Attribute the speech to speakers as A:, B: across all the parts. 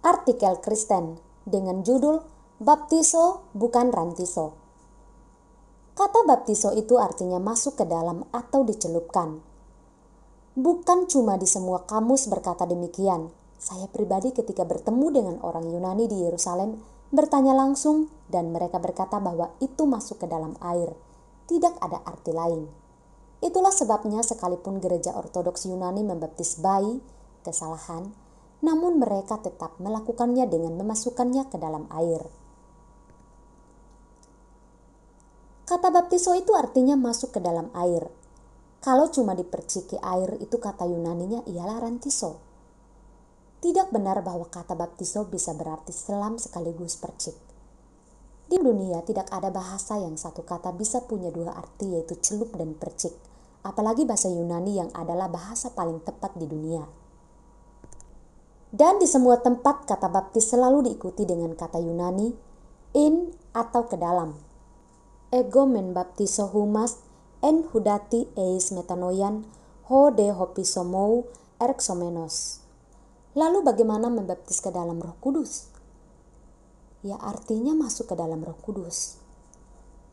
A: Artikel Kristen dengan judul Baptiso bukan rantiso. Kata baptiso itu artinya masuk ke dalam atau dicelupkan. Bukan cuma di semua kamus berkata demikian. Saya pribadi ketika bertemu dengan orang Yunani di Yerusalem bertanya langsung dan mereka berkata bahwa itu masuk ke dalam air. Tidak ada arti lain. Itulah sebabnya sekalipun gereja ortodoks Yunani membaptis bayi, kesalahan, namun mereka tetap melakukannya dengan memasukkannya ke dalam air. Kata baptiso itu artinya masuk ke dalam air. Kalau cuma diperciki air itu kata Yunaninya ialah rantiso. Tidak benar bahwa kata baptiso bisa berarti selam sekaligus percik. Di dunia tidak ada bahasa yang satu kata bisa punya dua arti yaitu celup dan percik. Apalagi bahasa Yunani yang adalah bahasa paling tepat di dunia. Dan di semua tempat kata baptis selalu diikuti dengan kata Yunani in atau ke dalam. Ego men baptiso humas en hudati eis metanoian ho de hopisomou erxomenos. Lalu bagaimana membaptis ke dalam Roh Kudus? Ya artinya masuk ke dalam Roh Kudus.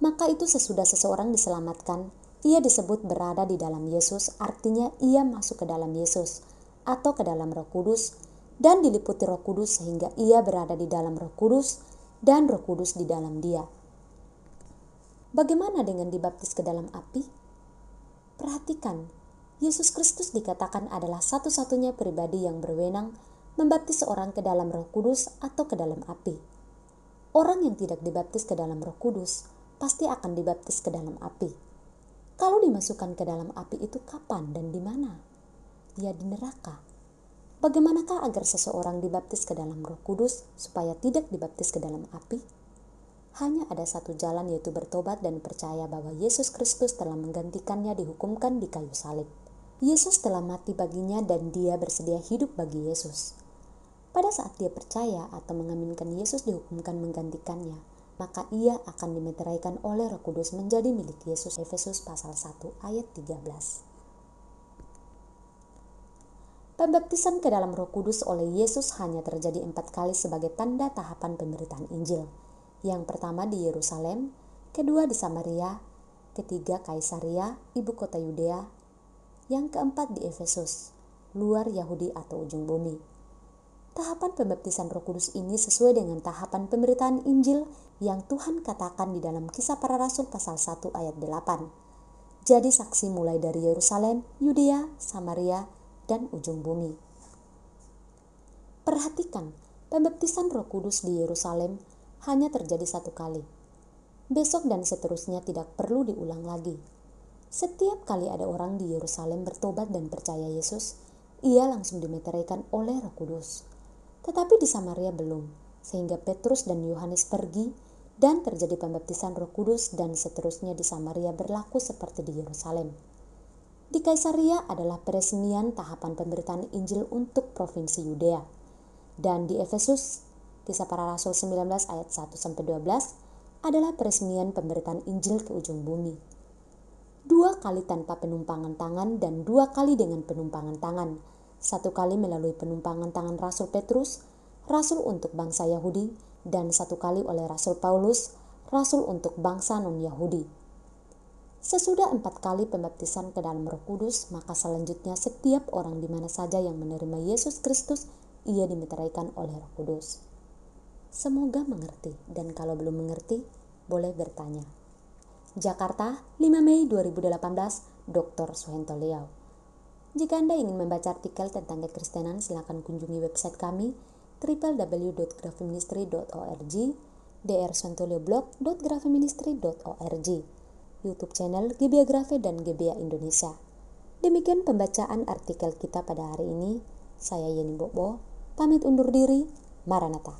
A: Maka itu sesudah seseorang diselamatkan, ia disebut berada di dalam Yesus, artinya ia masuk ke dalam Yesus atau ke dalam Roh Kudus dan diliputi Roh Kudus sehingga ia berada di dalam Roh Kudus dan Roh Kudus di dalam dia. Bagaimana dengan dibaptis ke dalam api? Perhatikan, Yesus Kristus dikatakan adalah satu-satunya pribadi yang berwenang membaptis orang ke dalam Roh Kudus atau ke dalam api. Orang yang tidak dibaptis ke dalam Roh Kudus pasti akan dibaptis ke dalam api. Kalau dimasukkan ke dalam api itu kapan dan di mana? Ya di neraka. Bagaimanakah agar seseorang dibaptis ke dalam Roh Kudus supaya tidak dibaptis ke dalam api? Hanya ada satu jalan yaitu bertobat dan percaya bahwa Yesus Kristus telah menggantikannya dihukumkan di kayu salib. Yesus telah mati baginya dan dia bersedia hidup bagi Yesus. Pada saat dia percaya atau mengaminkan Yesus dihukumkan menggantikannya, maka ia akan dimeteraikan oleh Roh Kudus menjadi milik Yesus. Efesus pasal 1 ayat 13. Pembaptisan ke dalam Roh Kudus oleh Yesus hanya terjadi 4 kali sebagai tanda tahapan pemberitaan Injil. Yang pertama di Yerusalem, kedua di Samaria, ketiga Kaisaria, ibu kota Yudea, yang keempat di Efesus, luar Yahudi atau ujung bumi. Tahapan pembaptisan Roh Kudus ini sesuai dengan tahapan pemberitaan Injil yang Tuhan katakan di dalam Kisah Para Rasul pasal 1 ayat 8. Jadi saksi mulai dari Yerusalem, Yudea, Samaria, dan ujung bumi. Perhatikan, pembaptisan Roh Kudus di Yerusalem hanya terjadi 1 kali. Besok dan seterusnya tidak perlu diulang lagi. Setiap kali ada orang di Yerusalem bertobat dan percaya Yesus, ia langsung dimeteraikan oleh Roh Kudus. Tetapi di Samaria belum, sehingga Petrus dan Yohanes pergi dan terjadi pembaptisan Roh Kudus dan seterusnya di Samaria berlaku seperti di Yerusalem. Di Kaisaria adalah peresmian tahapan pemberitaan Injil untuk provinsi Yudea. Dan di Efesus, Kisah Para Rasul 19 ayat 1-12 adalah peresmian pemberitaan Injil ke ujung bumi. 2 kali tanpa penumpangan tangan dan 2 kali dengan penumpangan tangan. 1 kali melalui penumpangan tangan Rasul Petrus, Rasul untuk bangsa Yahudi, dan 1 kali oleh Rasul Paulus, Rasul untuk bangsa non-Yahudi. Sesudah 4 kali pembaptisan ke dalam Roh Kudus, maka selanjutnya setiap orang di mana saja yang menerima Yesus Kristus, ia dimeteraikan oleh Roh Kudus. Semoga mengerti, dan kalau belum mengerti, boleh bertanya. Jakarta, 5 Mei 2018, Dr. Suhento Liao. Jika Anda ingin membaca artikel tentang kekristenan, silakan kunjungi website kami www.grafeministry.org, drsuhentolioblog.grafeministry.org, YouTube channel GBA Grafe dan GBA Indonesia. Demikian pembacaan artikel kita pada hari ini. Saya Yeni Bobo, pamit undur diri. Maranatha.